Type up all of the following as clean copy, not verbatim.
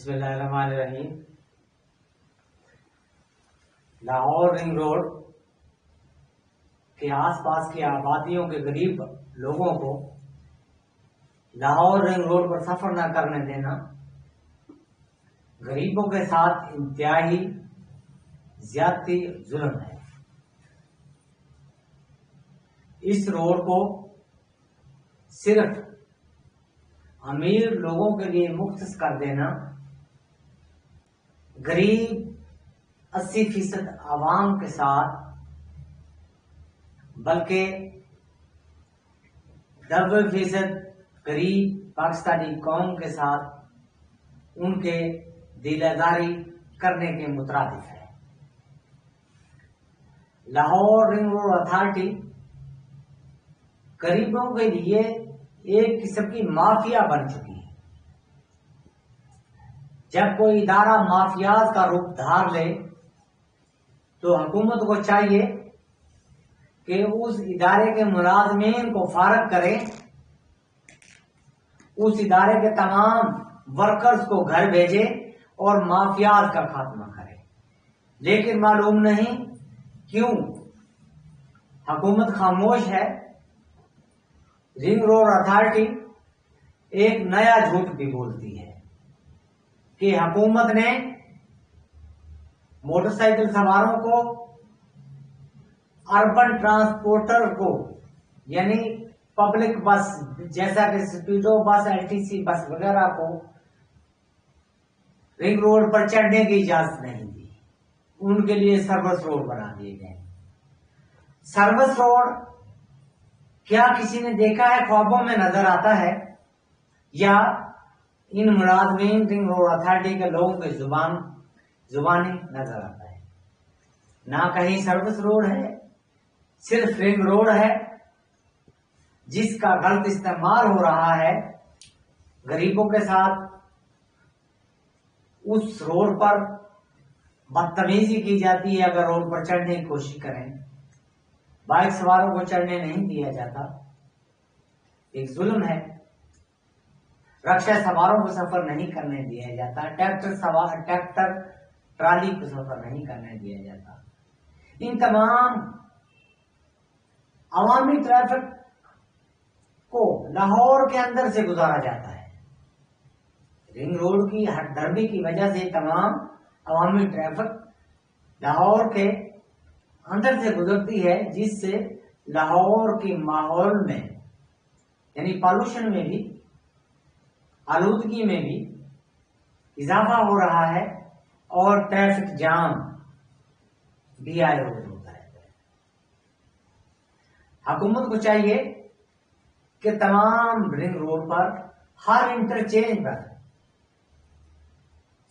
بسم اللہ الرحمن الرحیم۔ لاہور رنگ روڈ کے آس پاس کی آبادیوں کے غریب لوگوں کو لاہور رنگ روڈ پر سفر نہ کرنے دینا غریبوں کے ساتھ انتہائی زیادتی ظلم ہے۔ اس روڈ کو صرف امیر لوگوں کے لیے مختص کر دینا غریب 80% عوام کے ساتھ بلکہ 90% غریب پاکستانی قوم کے ساتھ ان کے دل آزاری کرنے کے مترادف ہے۔ لاہور رنگ روڈ اتھارٹی غریبوں کے لیے ایک قسم کی مافیا بن چکی ہے۔ جب کوئی ادارہ مافیاز کا روپ دھار لے تو حکومت کو چاہیے کہ اس ادارے کے ملازمین کو فارغ کرے، اس ادارے کے تمام ورکرز کو گھر بھیجے اور مافیاز کا خاتمہ کرے، لیکن معلوم نہیں کیوں حکومت خاموش ہے۔ رنگ روڈ اتھارٹی ایک نیا جھوٹ بھی بولتی ہے کہ حکومت نے موٹر سائیکل سواروں کو، اربن ٹرانسپورٹر کو یعنی پبلک بس جیسا کہ اسپیڈو بس، LTC بس وغیرہ کو رنگ روڈ پر چڑھنے کی اجازت نہیں دی، ان کے لیے سروس روڈ بنا دیے گئے۔ سروس روڈ کیا کسی نے دیکھا ہے؟ خوابوں میں نظر آتا ہے یا ان ملازمین رنگ روڈ اتھارٹی کے لوگوں کے زبانی نظر آتا ہے؟ نہ کہیں سروس روڈ ہے، صرف رنگ روڈ ہے جس کا غلط استعمال ہو رہا ہے غریبوں کے ساتھ۔ اس روڈ پر بدتمیزی کی جاتی ہے، اگر روڈ پر چڑھنے کی کوشش کریں بائک سواروں کو چڑھنے نہیں دیا جاتا، ایک ظلم ہے۔ رکشہ سواروں کو سفر نہیں کرنے دیا جاتا، ٹریکٹر ٹرالی کو سفر نہیں کرنے دیا جاتا۔ ان تمام عوامی ٹریفک کو لاہور کے اندر سے گزارا جاتا ہے۔ رنگ روڈ کی ہٹ دھرمی کی وجہ سے تمام عوامی ٹریفک لاہور کے اندر سے گزرتی ہے، جس سے لاہور کے ماحول میں یعنی پالوشن میں بھی، آلودگی میں بھی اضافہ ہو رہا ہے اور ٹریفک جام بھی آئے روز ہوتا ہے۔ حکومت کو چاہیے کہ تمام رنگ روڈ پر ہر انٹرچینج پر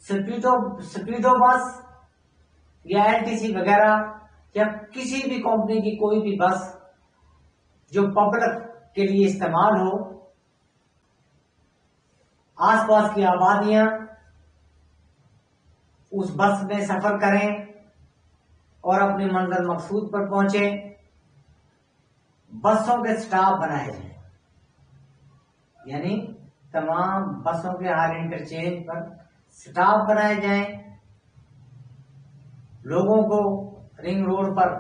سپیڈو بس یا LTC وغیرہ یا کسی بھی کمپنی کی کوئی بھی بس جو پبلک کے لیے استعمال ہو، آس پاس کی آبادیاں اس بس میں سفر کریں اور اپنے منزل مقصود پر پہنچیں۔ بسوں کے سٹاپ بنائے جائیں، یعنی تمام بسوں کے ہر انٹرچینج پر سٹاپ بنائے جائیں، لوگوں کو رنگ روڈ پر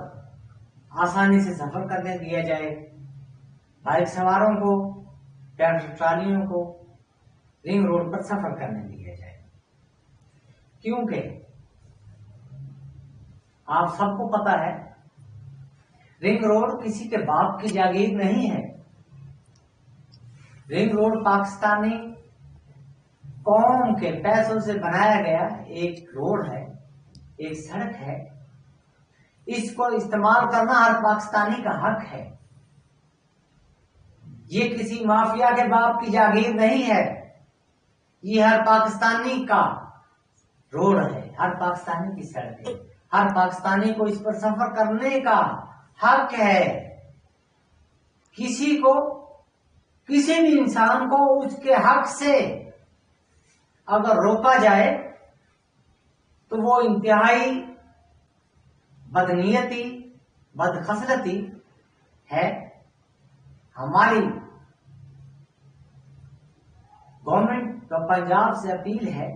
آسانی سے سفر کرنے دیا جائے، بائک سواروں کو، ٹریکٹر ٹرالیوں کو رنگ روڈ پر سفر کرنے دیا جائے۔ کیونکہ آپ سب کو پتا ہے رنگ روڈ کسی کے باپ کی جاگیر نہیں ہے۔ رنگ روڈ پاکستانی قوم کے پیسوں سے بنایا گیا ایک روڈ ہے، ایک سڑک ہے۔ اس کو استعمال کرنا ہر پاکستانی کا حق ہے۔ یہ کسی مافیا کے باپ کی جاگیر نہیں ہے، یہ ہر پاکستانی کا روڈ ہے، ہر پاکستانی کی سڑک ہے، ہر پاکستانی کو اس پر سفر کرنے کا حق ہے۔ کسی بھی انسان کو اس کے حق سے اگر روکا جائے تو وہ انتہائی بدنیتی، بدخصلتی ہے۔ ہماری گورنمنٹ کا پنجاب سے اپیل ہے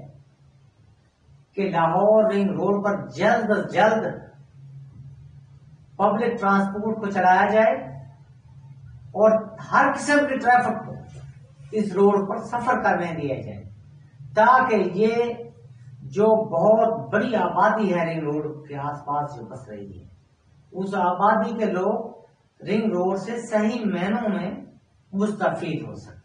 کہ لاہور رنگ روڈ پر جلد از جلد پبلک ٹرانسپورٹ کو چلایا جائے اور ہر قسم کے ٹریفک کو اس روڈ پر سفر کرنے دیا جائے، تاکہ یہ جو بہت بڑی آبادی ہے رنگ روڈ کے آس پاس جو بس رہی ہے، اس آبادی کے لوگ رنگ روڈ سے صحیح معنوں میں مستفید ہو سکے۔